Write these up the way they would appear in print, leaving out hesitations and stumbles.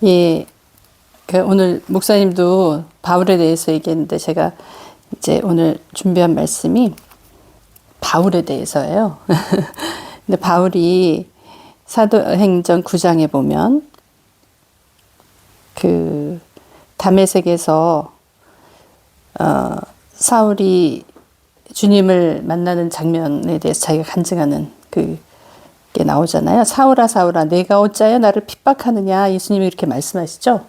예, 오늘 목사님도 바울에 대해서 얘기했는데 제가 이제 오늘 준비한 말씀이 바울에 대해서예요. 근데 바울이 사도행전 9장에 보면 그 다메섹에서 사울이 주님을 만나는 장면에 대해서 자기가 간증하는 그게 나오잖아요. 사울아 사울아 내가 어찌하여 나를 핍박하느냐, 예수님이 이렇게 말씀하시죠.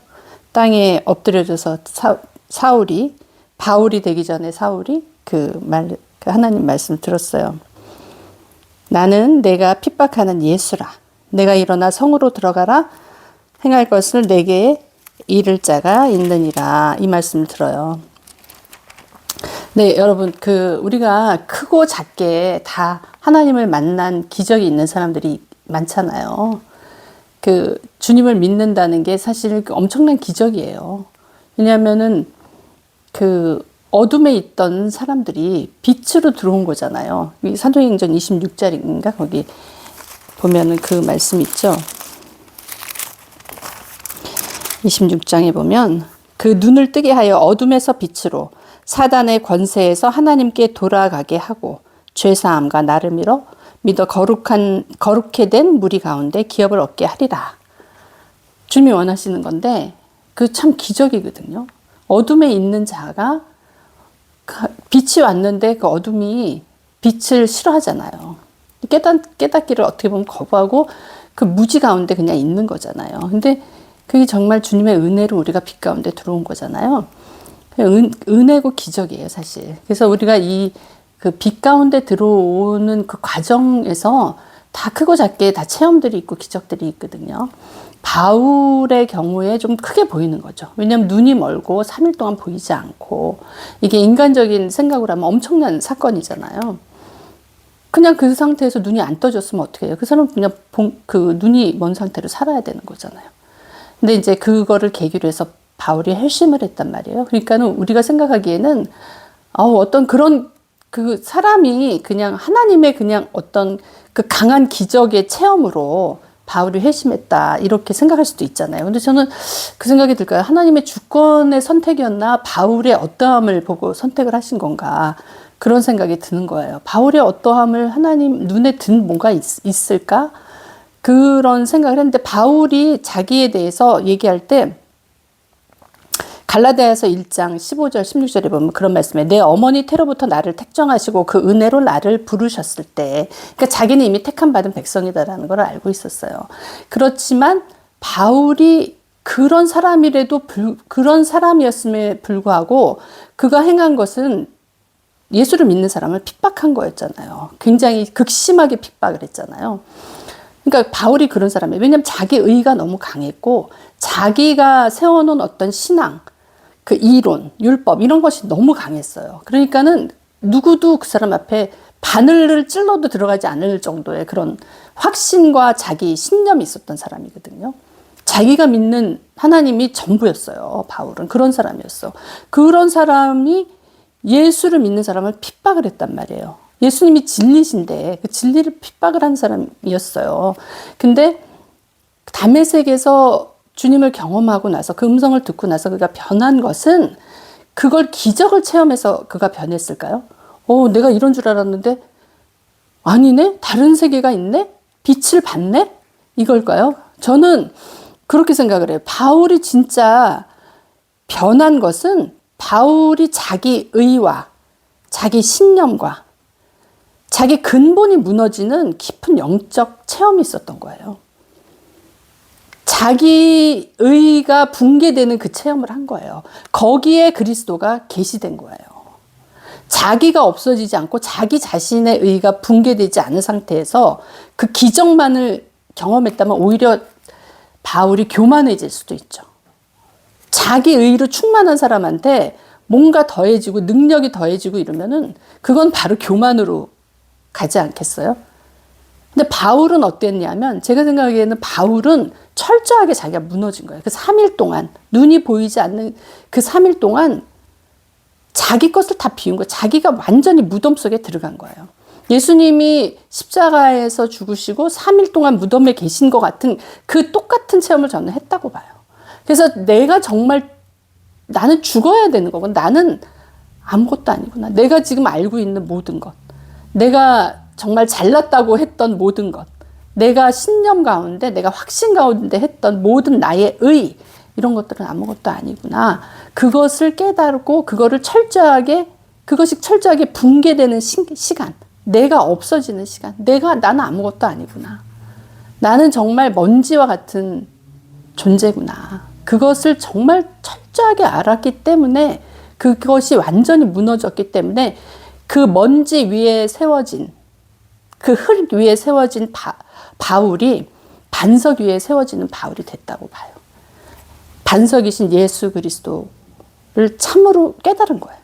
땅에 엎드려져서 사울이 바울이 되기 전에 사울이 그 하나님 말씀 들었어요. 나는 내가 핍박하는 예수라. 내가 일어나 성으로 들어가라. 행할 것을 내게 이를 자가 있느니라. 이 말씀을 들어요. 네, 여러분, 우리가 크고 작게 다 하나님을 만난 기적이 있는 사람들이 많잖아요. 주님을 믿는다는 게 사실 엄청난 기적이에요. 왜냐하면은 어둠에 있던 사람들이 빛으로 들어온 거잖아요. 사도행전 26장인가 거기 보면은 그 말씀 있죠. 26장에 보면 그 눈을 뜨게 하여 어둠에서 빛으로 사단의 권세에서 하나님께 돌아가게 하고 죄사함과 나를 믿어 거룩게 된 무리 가운데 기업을 얻게 하리라. 주님이 원하시는 건데 그 참 기적이거든요. 어둠에 있는 자가 빛이 왔는데 그 어둠이 빛을 싫어하잖아요. 깨닫기를 어떻게 보면 거부하고 그 무지 가운데 그냥 있는 거잖아요. 근데 그게 정말 주님의 은혜로 우리가 빛 가운데 들어온 거잖아요. 은혜고 기적이에요, 사실. 그래서 우리가 그 빛 가운데 들어오는 그 과정에서 다 크고 작게 다 체험들이 있고 기적들이 있거든요. 바울의 경우에 좀 크게 보이는 거죠. 왜냐하면 눈이 멀고 3일 동안 보이지 않고, 이게 인간적인 생각으로 하면 엄청난 사건이잖아요. 그냥 그 상태에서 눈이 안 떠졌으면 어떻게 해요? 그 사람은 그냥 눈이 먼 상태로 살아야 되는 거잖아요. 근데 이제 그거를 계기로 해서 바울이 회심을 했단 말이에요. 그러니까는 우리가 생각하기에는 어떤 그런 그 사람이 그냥 하나님의 그냥 어떤 그 강한 기적의 체험으로 바울이 회심했다 이렇게 생각할 수도 있잖아요. 근데 저는 그 생각이 들까요? 하나님의 주권의 선택이었나, 바울의 어떠함을 보고 선택을 하신 건가, 그런 생각이 드는 거예요. 바울의 어떠함을 하나님 눈에 든 뭔가 있을까? 그런 생각을 했는데, 바울이 자기에 대해서 얘기할 때 갈라디아서 1장 15절 16절에 보면 그런 말씀에, 내 어머니 태로부터 나를 택정하시고 그 은혜로 나를 부르셨을 때, 그러니까 자기는 이미 택함 받은 백성이다라는 걸 알고 있었어요. 그렇지만 바울이 그런 사람이었음에 불구하고 그가 행한 것은 예수를 믿는 사람을 핍박한 거였잖아요. 굉장히 극심하게 핍박을 했잖아요. 그러니까 바울이 그런 사람이에요. 왜냐하면 자기 의가 너무 강했고, 자기가 세워놓은 어떤 신앙, 그 이론, 율법 이런 것이 너무 강했어요. 그러니까는 누구도 그 사람 앞에 바늘을 찔러도 들어가지 않을 정도의 그런 확신과 자기 신념이 있었던 사람이거든요. 자기가 믿는 하나님이 전부였어요. 바울은 그런 사람이었어. 그런 사람이 예수를 믿는 사람을 핍박을 했단 말이에요. 예수님이 진리신데 그 진리를 핍박을 한 사람이었어요. 근데 다메섹에서 주님을 경험하고 나서, 그 음성을 듣고 나서 그가 변한 것은, 그걸 기적을 체험해서 그가 변했을까요? 내가 이런 줄 알았는데 아니네? 다른 세계가 있네? 빛을 봤네? 이걸까요? 저는 그렇게 생각을 해요. 바울이 진짜 변한 것은 바울이 자기 의와 자기 신념과 자기 근본이 무너지는 깊은 영적 체험이 있었던 거예요. 자기 의가 붕괴되는 그 체험을 한 거예요. 거기에 그리스도가 계시된 거예요. 자기가 없어지지 않고 자기 자신의 의가 붕괴되지 않은 상태에서 그 기적만을 경험했다면 오히려 바울이 교만해질 수도 있죠. 자기 의로 충만한 사람한테 뭔가 더해지고 능력이 더해지고 이러면은 그건 바로 교만으로 가지 않겠어요? 근데 바울은 어땠냐면, 제가 생각하기에는 바울은 철저하게 자기가 무너진 거예요. 그 3일 동안, 눈이 보이지 않는 그 3일 동안 자기 것을 다 비운 거예요. 자기가 완전히 무덤 속에 들어간 거예요. 예수님이 십자가에서 죽으시고 3일 동안 무덤에 계신 것 같은 그 똑같은 체험을 저는 했다고 봐요. 그래서 내가 정말 나는 죽어야 되는 거고 나는 아무것도 아니구나. 내가 지금 알고 있는 모든 것, 내가 정말 잘났다고 했던 모든 것, 내가 신념 가운데, 내가 확신 가운데 했던 모든 나의 의, 이런 것들은 아무것도 아니구나. 그것을 깨달고 그것이 철저하게 붕괴되는 시간, 내가 없어지는 시간, 나는 아무것도 아니구나. 나는 정말 먼지와 같은 존재구나. 그것을 정말 철저하게 알았기 때문에, 그것이 완전히 무너졌기 때문에 그 먼지 위에 세워진, 그 흙 위에 세워진 바울이 반석 위에 세워지는 바울이 됐다고 봐요. 반석이신 예수 그리스도를 참으로 깨달은 거예요.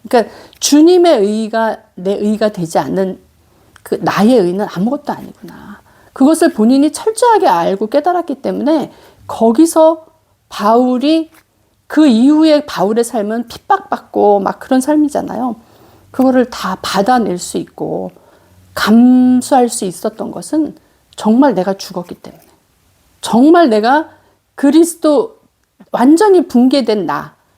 그러니까 주님의 의가 내 의가 되지 않는 그 나의 의는 아무것도 아니구나. 그것을 본인이 철저하게 알고 깨달았기 때문에 거기서 바울이 그 이후에 바울의 삶은 핍박받고 막 그런 삶이잖아요. 그거를 다 받아낼 수 있고 감수할 수 있었던 것은 정말 내가 죽었기 때문에, 정말 내가 그리스도 완전히 붕괴된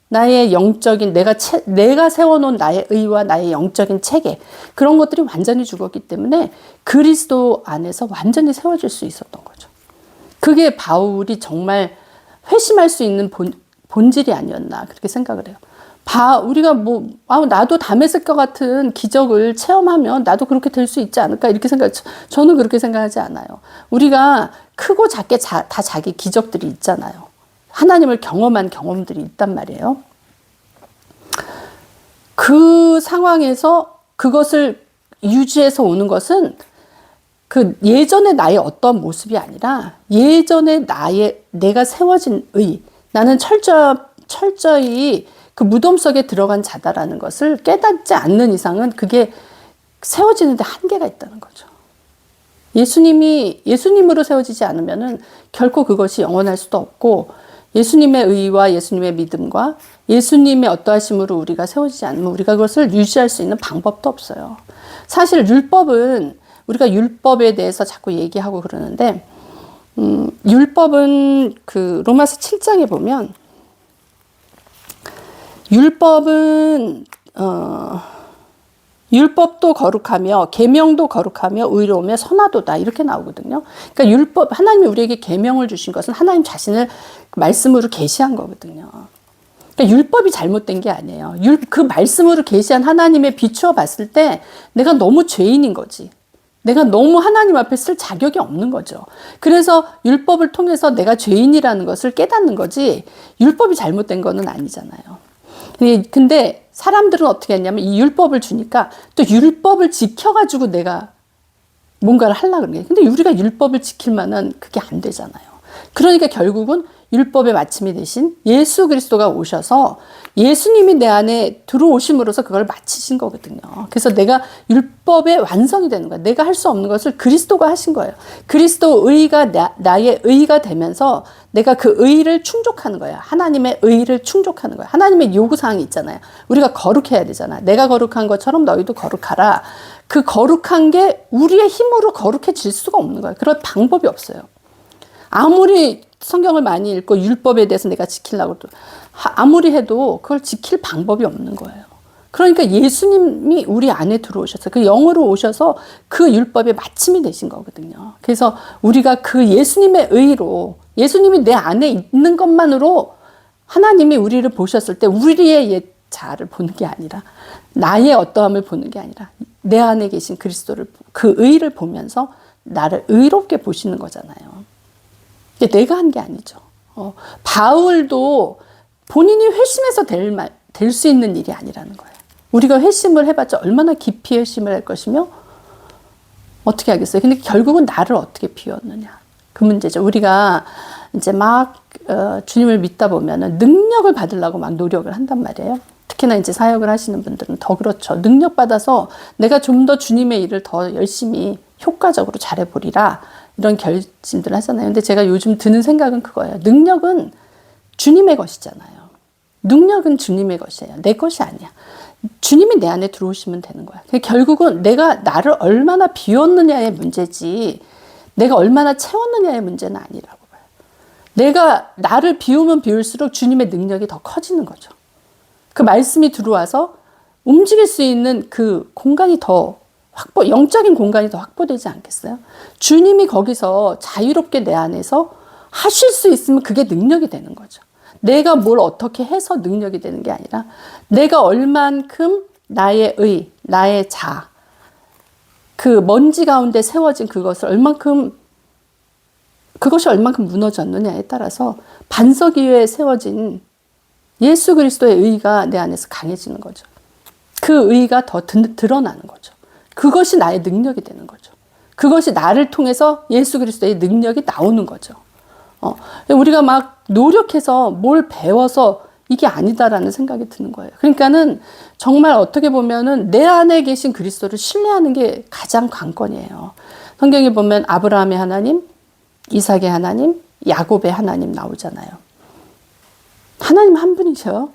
나의 영적인 내가 세워놓은 나의 의와 나의 영적인 체계, 그런 것들이 완전히 죽었기 때문에 그리스도 안에서 완전히 세워질 수 있었던 거죠. 그게 바울이 정말 회심할 수 있는 본질이 아니었나 그렇게 생각을 해요. 우리가 나도 다메섹과 같은 기적을 체험하면 나도 그렇게 될 수 있지 않을까 이렇게 저는 그렇게 생각하지 않아요. 우리가 크고 작게 다 자기 기적들이 있잖아요. 하나님을 경험한 경험들이 있단 말이에요. 그 상황에서 그것을 유지해서 오는 것은 그 예전의 나의 어떤 모습이 아니라 예전의 내가 세워진 의, 나는 철저히 그 무덤 속에 들어간 자다라는 것을 깨닫지 않는 이상은 그게 세워지는데 한계가 있다는 거죠. 예수님으로 세워지지 않으면은 결코 그것이 영원할 수도 없고, 예수님의 의와 예수님의 믿음과 예수님의 어떠하심으로 우리가 세워지지 않으면 우리가 그것을 유지할 수 있는 방법도 없어요. 사실 우리가 율법에 대해서 자꾸 얘기하고 그러는데, 율법은 그 로마서 7장에 보면 율법도 거룩하며 계명도 거룩하며 의로우며 선하도다 이렇게 나오거든요. 그러니까 하나님이 우리에게 계명을 주신 것은 하나님 자신을 말씀으로 계시한 거거든요. 그러니까 율법이 잘못된 게 아니에요. 그 말씀으로 계시한 하나님에 비추어 봤을 때 내가 너무 죄인인 거지. 내가 너무 하나님 앞에 쓸 자격이 없는 거죠. 그래서 율법을 통해서 내가 죄인이라는 것을 깨닫는 거지, 율법이 잘못된 거는 아니잖아요. 근데 사람들은 어떻게 했냐면 이 율법을 주니까 또 율법을 지켜가지고 내가 뭔가를 하려고 그러는 거예요. 근데 우리가 율법을 지킬 만한 그게 안 되잖아요. 그러니까 결국은 율법의 마침이 되신 예수 그리스도가 오셔서 예수님이 내 안에 들어오심으로써 그걸 마치신 거거든요. 그래서 내가 율법의 완성이 되는 거예요. 내가 할 수 없는 것을 그리스도가 하신 거예요. 그리스도 의가 나의 의가 되면서 내가 그 의를 충족하는 거예요. 하나님의 의를 충족하는 거예요. 하나님의 요구사항이 있잖아요. 우리가 거룩해야 되잖아. 내가 거룩한 것처럼 너희도 거룩하라. 그 거룩한 게 우리의 힘으로 거룩해질 수가 없는 거예요. 그런 방법이 없어요. 아무리 성경을 많이 읽고 율법에 대해서 내가 지키려고 아무리 해도 그걸 지킬 방법이 없는 거예요. 그러니까 예수님이 우리 안에 들어오셔서 그 영으로 오셔서 그 율법의 마침이 되신 거거든요. 그래서 우리가 그 예수님의 의로, 예수님이 내 안에 있는 것만으로 하나님이 우리를 보셨을 때 우리의 옛 자아를 보는 게 아니라, 나의 어떠함을 보는 게 아니라 내 안에 계신 그리스도를, 그 의를 보면서 나를 의롭게 보시는 거잖아요. 내가 한 게 아니죠. 바울도 본인이 회심해서 될 수 있는 일이 아니라는 거예요. 우리가 회심을 해봤자 얼마나 깊이 회심을 할 것이며 어떻게 하겠어요. 근데 결국은 나를 어떻게 비웠느냐, 그 문제죠. 우리가 이제 막 주님을 믿다 보면은 능력을 받으려고 막 노력을 한단 말이에요. 특히나 이제 사역을 하시는 분들은 더 그렇죠. 능력 받아서 내가 좀 더 주님의 일을 더 열심히 효과적으로 잘해보리라, 이런 결심들을 하잖아요. 근데 제가 요즘 드는 생각은 그거예요. 능력은 주님의 것이잖아요. 능력은 주님의 것이에요. 내 것이 아니야. 주님이 내 안에 들어오시면 되는 거야. 결국은 내가 나를 얼마나 비웠느냐의 문제지 내가 얼마나 채웠느냐의 문제는 아니라고 봐요. 내가 나를 비우면 비울수록 주님의 능력이 더 커지는 거죠. 그 말씀이 들어와서 움직일 수 있는 그 공간이 더 영적인 공간이 더 확보되지 않겠어요? 주님이 거기서 자유롭게 내 안에서 하실 수 있으면 그게 능력이 되는 거죠. 내가 뭘 어떻게 해서 능력이 되는 게 아니라 내가 얼만큼 나의 나의 그 먼지 가운데 세워진 그것이 얼만큼 무너졌느냐에 따라서 반석 위에 세워진 예수 그리스도의 의가 내 안에서 강해지는 거죠. 그 의가 더 드러나는 거죠. 그것이 나의 능력이 되는 거죠. 그것이 나를 통해서 예수 그리스도의 능력이 나오는 거죠. 우리가 막 노력해서 뭘 배워서 이게 아니다라는 생각이 드는 거예요. 그러니까는 정말 어떻게 보면은 내 안에 계신 그리스도를 신뢰하는 게 가장 관건이에요. 성경에 보면 아브라함의 하나님, 이삭의 하나님, 야곱의 하나님 나오잖아요. 하나님 한 분이세요.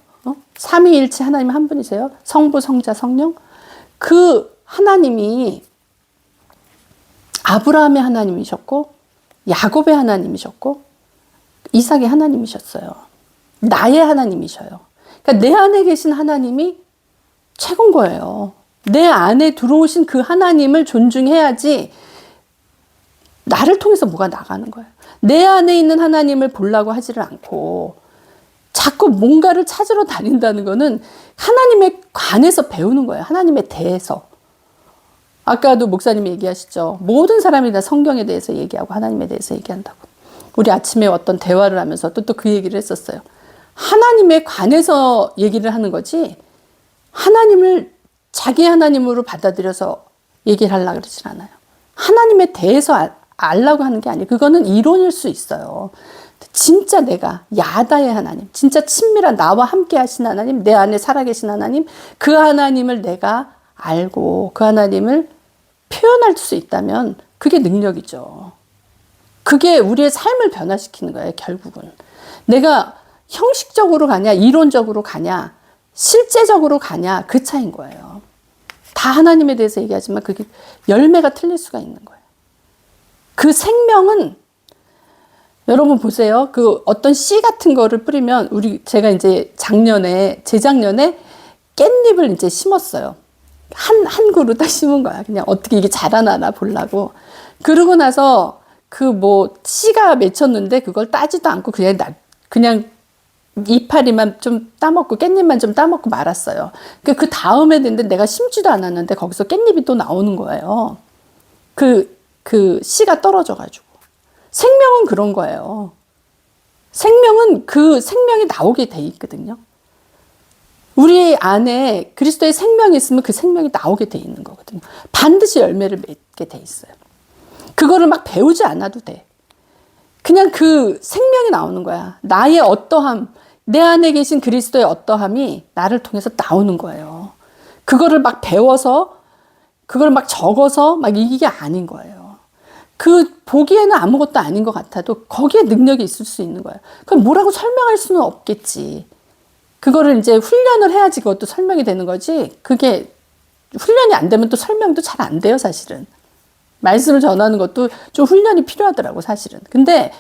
삼위일체 하나님 한 분이세요. 성부, 성자, 성령. 그 하나님이 아브라함의 하나님이셨고 야곱의 하나님이셨고 이삭의 하나님이셨어요. 나의 하나님이셔요. 그러니까 내 안에 계신 하나님이 최고인 거예요. 내 안에 들어오신 그 하나님을 존중해야지 나를 통해서 뭐가 나가는 거예요. 내 안에 있는 하나님을 보려고 하지를 않고 자꾸 뭔가를 찾으러 다닌다는 거는 하나님에 관해서 배우는 거예요. 하나님에 대해서. 아까도 목사님이 얘기하시죠. 모든 사람이 다 성경에 대해서 얘기하고 하나님에 대해서 얘기한다고. 우리 아침에 어떤 대화를 하면서 또 그 얘기를 했었어요. 하나님에 관해서 얘기를 하는 거지 하나님을 자기 하나님으로 받아들여서 얘기를 하려고 그러진 않아요. 하나님에 대해서 알라고 하는 게 아니에요. 그거는 이론일 수 있어요. 진짜 내가 야다의 하나님, 진짜 친밀한 나와 함께 하신 하나님, 내 안에 살아계신 하나님, 그 하나님을 내가 알고 그 하나님을 표현할 수 있다면 그게 능력이죠. 그게 우리의 삶을 변화시키는 거예요, 결국은. 내가 형식적으로 가냐, 이론적으로 가냐, 실제적으로 가냐, 그 차이인 거예요. 다 하나님에 대해서 얘기하지만 그게 열매가 틀릴 수가 있는 거예요. 그 생명은 여러분 보세요. 그 어떤 씨 같은 거를 뿌리면 제가 이제 재작년에 깻잎을 이제 심었어요. 한 그루 딱 심은 거야. 그냥 어떻게 이게 자라나나 보려고. 그러고 나서 씨가 맺혔는데 그걸 따지도 않고 그냥 이파리만 좀 따먹고 깻잎만 좀 따먹고 말았어요. 그 다음에 됐는데 내가 심지도 않았는데 거기서 깻잎이 또 나오는 거예요. 그 씨가 떨어져가지고. 생명은 그런 거예요. 생명은 그 생명이 나오게 돼 있거든요. 우리 안에 그리스도의 생명이 있으면 그 생명이 나오게 돼 있는 거거든요. 반드시 열매를 맺게 돼 있어요. 그거를 막 배우지 않아도 돼. 그냥 그 생명이 나오는 거야. 나의 어떠함, 내 안에 계신 그리스도의 어떠함이 나를 통해서 나오는 거예요. 그거를 막 배워서, 그걸 막 적어서 막 이게 아닌 거예요. 보기에는 아무것도 아닌 것 같아도 거기에 능력이 있을 수 있는 거예요. 그럼 뭐라고 설명할 수는 없겠지. 그거를 이제 훈련을 해야지 그것도 설명이 되는 거지. 그게 훈련이 안 되면 또 설명도 잘 안 돼요, 사실은. 말씀을 전하는 것도 좀 훈련이 필요하더라고, 사실은. 근데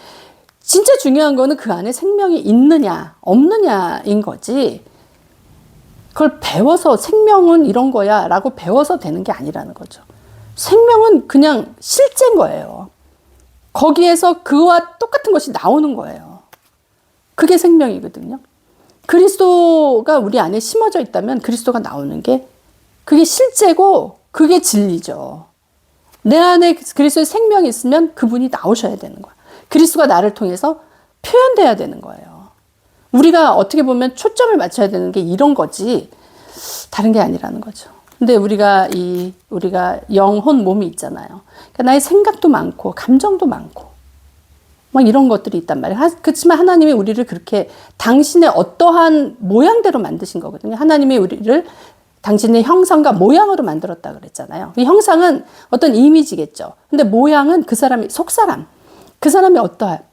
진짜 중요한 거는 그 안에 생명이 있느냐, 없느냐인 거지. 그걸 배워서 생명은 이런 거야 라고 배워서 되는 게 아니라는 거죠. 생명은 그냥 실제인 거예요. 거기에서 그와 똑같은 것이 나오는 거예요. 그게 생명이거든요. 그리스도가 우리 안에 심어져 있다면 그리스도가 나오는 게 그게 실제고 그게 진리죠. 내 안에 그리스도의 생명이 있으면 그분이 나오셔야 되는 거야. 그리스도가 나를 통해서 표현돼야 되는 거예요. 우리가 어떻게 보면 초점을 맞춰야 되는 게 이런 거지 다른 게 아니라는 거죠. 근데 우리가 영혼 몸이 있잖아요. 그러니까 나의 생각도 많고 감정도 많고 막 이런 것들이 있단 말이에요. 그렇지만 하나님이 우리를 그렇게 당신의 어떠한 모양대로 만드신 거거든요. 하나님이 우리를 당신의 형상과 모양으로 만들었다 그랬잖아요. 이 형상은 어떤 이미지겠죠. 근데 모양은 그 사람이 속사람, 그 사람이 어떠한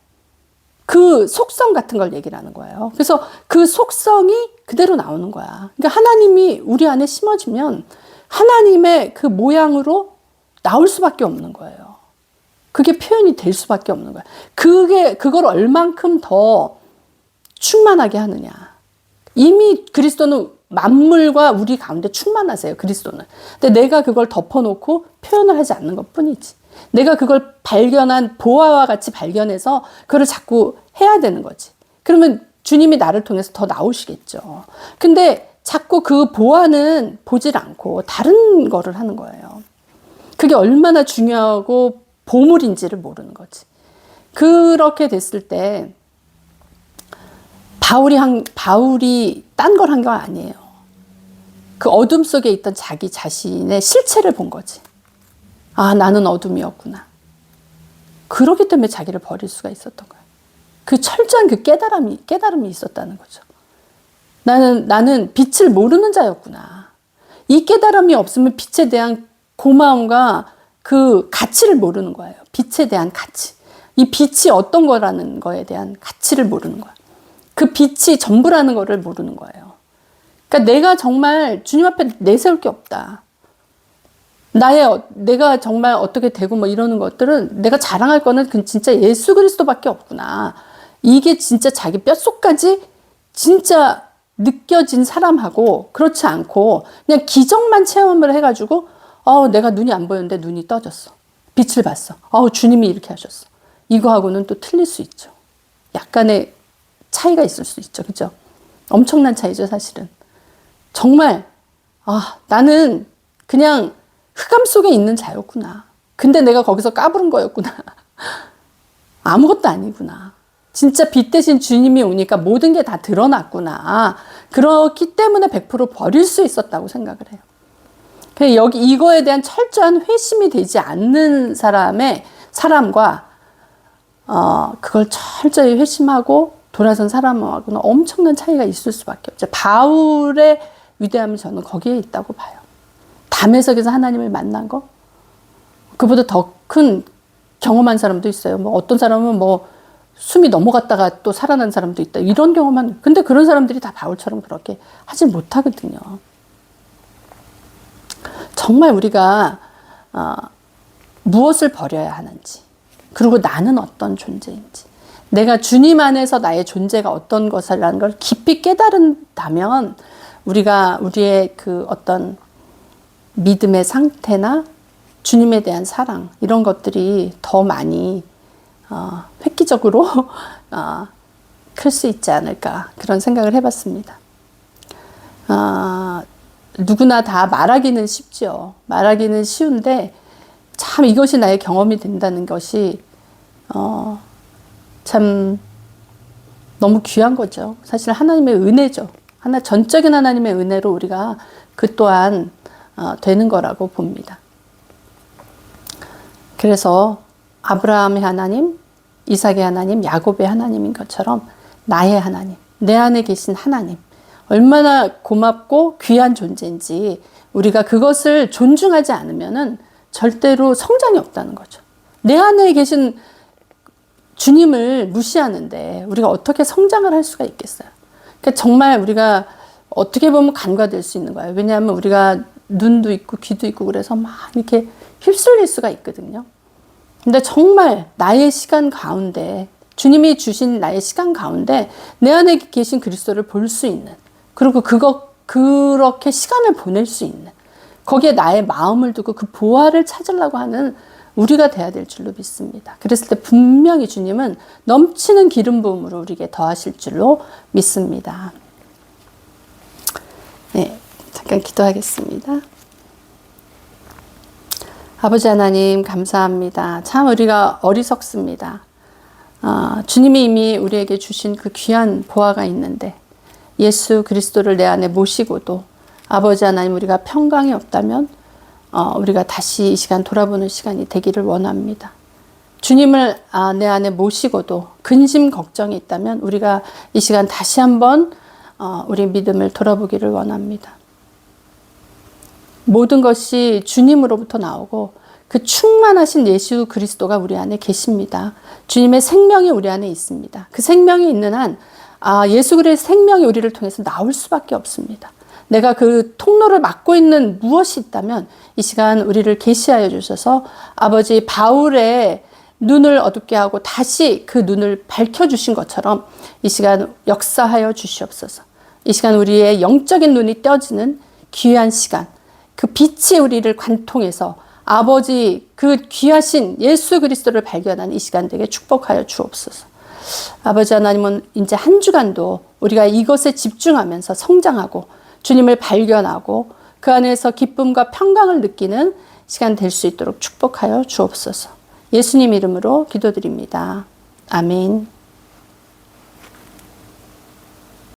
그 속성 같은 걸 얘기를 하는 거예요. 그래서 그 속성이 그대로 나오는 거야. 그러니까 하나님이 우리 안에 심어지면 하나님의 그 모양으로 나올 수밖에 없는 거예요. 그게 표현이 될 수밖에 없는 거야. 그걸 얼만큼 더 충만하게 하느냐. 이미 그리스도는 만물과 우리 가운데 충만하세요, 그리스도는. 근데 내가 그걸 덮어놓고 표현을 하지 않는 것 뿐이지. 내가 그걸 발견한 보화와 같이 발견해서 그걸 자꾸 해야 되는 거지. 그러면 주님이 나를 통해서 더 나오시겠죠. 근데 자꾸 그 보화는 보질 않고 다른 거를 하는 거예요. 그게 얼마나 중요하고 보물인지를 모르는 거지. 그렇게 됐을 때 바울이 딴 걸 한 거 아니에요. 그 어둠 속에 있던 자기 자신의 실체를 본 거지. 아, 나는 어둠이었구나. 그렇기 때문에 자기를 버릴 수가 있었던 거예요. 그 철저한 그 깨달음이 있었다는 거죠. 나는 빛을 모르는 자였구나. 이 깨달음이 없으면 빛에 대한 고마움과 그 가치를 모르는 거예요. 빛에 대한 가치. 이 빛이 어떤 거라는 거에 대한 가치를 모르는 거예요. 그 빛이 전부라는 거를 모르는 거예요. 그러니까 내가 정말 주님 앞에 내세울 게 없다. 내가 정말 어떻게 되고 뭐 이러는 것들은 내가 자랑할 거는 진짜 예수 그리스도밖에 없구나. 이게 진짜 자기 뼛속까지 진짜 느껴진 사람하고 그렇지 않고 그냥 기적만 체험을 해가지고 내가 눈이 안 보였는데 눈이 떠졌어. 빛을 봤어. 주님이 이렇게 하셨어. 이거하고는 또 틀릴 수 있죠. 약간의 차이가 있을 수 있죠. 그죠? 엄청난 차이죠, 사실은. 정말 나는 그냥 흑암 속에 있는 자였구나. 근데 내가 거기서 까부른 거였구나. 아무것도 아니구나. 진짜 빛 대신 주님이 오니까 모든 게 다 드러났구나. 그렇기 때문에 100% 버릴 수 있었다고 생각을 해요. 여기 이거에 대한 철저한 회심이 되지 않는 사람과 그걸 철저히 회심하고 돌아선 사람하고는 엄청난 차이가 있을 수밖에 없죠. 바울의 위대함이 저는 거기에 있다고 봐요. 담에석에서 하나님을 만난 거? 그보다 더 큰 경험한 사람도 있어요. 뭐 어떤 사람은 뭐 숨이 넘어갔다가 또 살아난 사람도 있다. 이런 경험한, 근데 그런 사람들이 다 바울처럼 그렇게 하지 못하거든요. 정말 우리가 무엇을 버려야 하는지, 그리고 나는 어떤 존재인지, 내가 주님 안에서 나의 존재가 어떤 것이라는 걸 깊이 깨달은다면 우리의 그 어떤 믿음의 상태나 주님에 대한 사랑 이런 것들이 더 많이 획기적으로 클 수 있지 않을까 그런 생각을 해봤습니다. 누구나 다 말하기는 쉽죠. 말하기는 쉬운데 참 이것이 나의 경험이 된다는 것이 참 너무 귀한 거죠. 사실 하나님의 은혜죠. 전적인 하나님의 은혜로 우리가 그 또한 되는 거라고 봅니다. 그래서 아브라함의 하나님, 이삭의 하나님, 야곱의 하나님인 것처럼 나의 하나님, 내 안에 계신 하나님, 얼마나 고맙고 귀한 존재인지 우리가 그것을 존중하지 않으면은 절대로 성장이 없다는 거죠. 내 안에 계신 주님을 무시하는데 우리가 어떻게 성장을 할 수가 있겠어요? 그러니까 정말 우리가 어떻게 보면 간과될 수 있는 거예요. 왜냐하면 우리가 눈도 있고 귀도 있고 그래서 막 이렇게 휩쓸릴 수가 있거든요. 근데 정말 나의 시간 가운데, 주님이 주신 나의 시간 가운데 내 안에 계신 그리스도를 볼 수 있는, 그리고 그렇게 시간을 보낼 수 있는, 거기에 나의 마음을 두고 그 보화를 찾으려고 하는 우리가 돼야 될 줄로 믿습니다. 그랬을 때 분명히 주님은 넘치는 기름 부음으로 우리에게 더하실 줄로 믿습니다. 네, 잠깐 기도하겠습니다. 아버지 하나님 감사합니다. 참 우리가 어리석습니다. 주님이 이미 우리에게 주신 그 귀한 보화가 있는데 예수 그리스도를 내 안에 모시고도 아버지 하나님 우리가 평강이 없다면 우리가 다시 이 시간 돌아보는 시간이 되기를 원합니다. 주님을 내 안에 모시고도 근심 걱정이 있다면 우리가 이 시간 다시 한번 우리 믿음을 돌아보기를 원합니다. 모든 것이 주님으로부터 나오고 그 충만하신 예수 그리스도가 우리 안에 계십니다. 주님의 생명이 우리 안에 있습니다. 그 생명이 있는 한 예수 그리스도의 생명이 우리를 통해서 나올 수밖에 없습니다. 내가 그 통로를 막고 있는 무엇이 있다면 이 시간 우리를 계시하여 주셔서 아버지 바울의 눈을 어둡게 하고 다시 그 눈을 밝혀주신 것처럼 이 시간 역사하여 주시옵소서. 이 시간 우리의 영적인 눈이 떠지는 귀한 시간, 그 빛이 우리를 관통해서 아버지 그 귀하신 예수 그리스도를 발견한 이 시간 되게 축복하여 주옵소서. 아버지 하나님은 이제 한 주간도 우리가 이것에 집중하면서 성장하고 주님을 발견하고 그 안에서 기쁨과 평강을 느끼는 시간 될 수 있도록 축복하여 주옵소서. 예수님 이름으로 기도드립니다. 아멘.